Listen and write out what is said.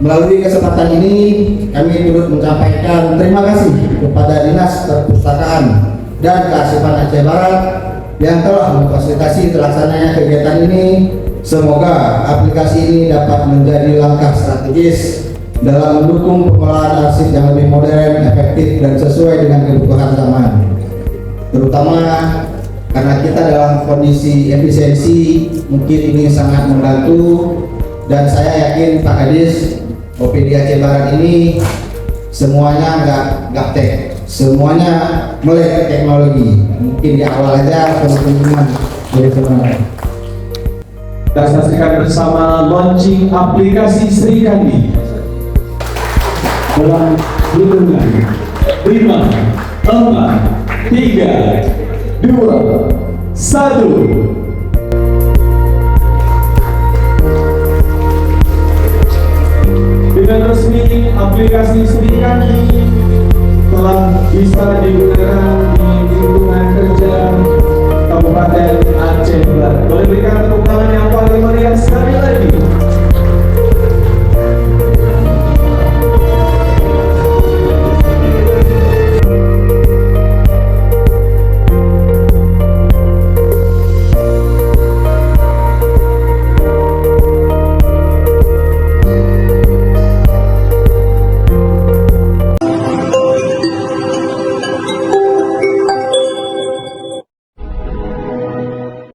Melalui kesempatan ini, kami turut menyampaikan terima kasih kepada Dinas Perpustakaan dan Kearsipan Aceh Barat yang telah memfasilitasi terlaksananya kegiatan ini. Semoga aplikasi ini dapat menjadi langkah strategis dalam mendukung pengelolaan arsip yang lebih modern, efektif, dan sesuai dengan kebutuhan zaman. Terutama karena kita dalam kondisi efisiensi, mungkin ini sangat membantu, dan saya yakin Pak Kadis, OPD Aceh Barat ini semuanya nggak gaptek, semuanya melek teknologi. Mungkin di awal aja teman-teman dari teman-teman. Kita saksikan bersama launching aplikasi Sri Kandi dalam hitungan 5, 4, 3, 2, 1.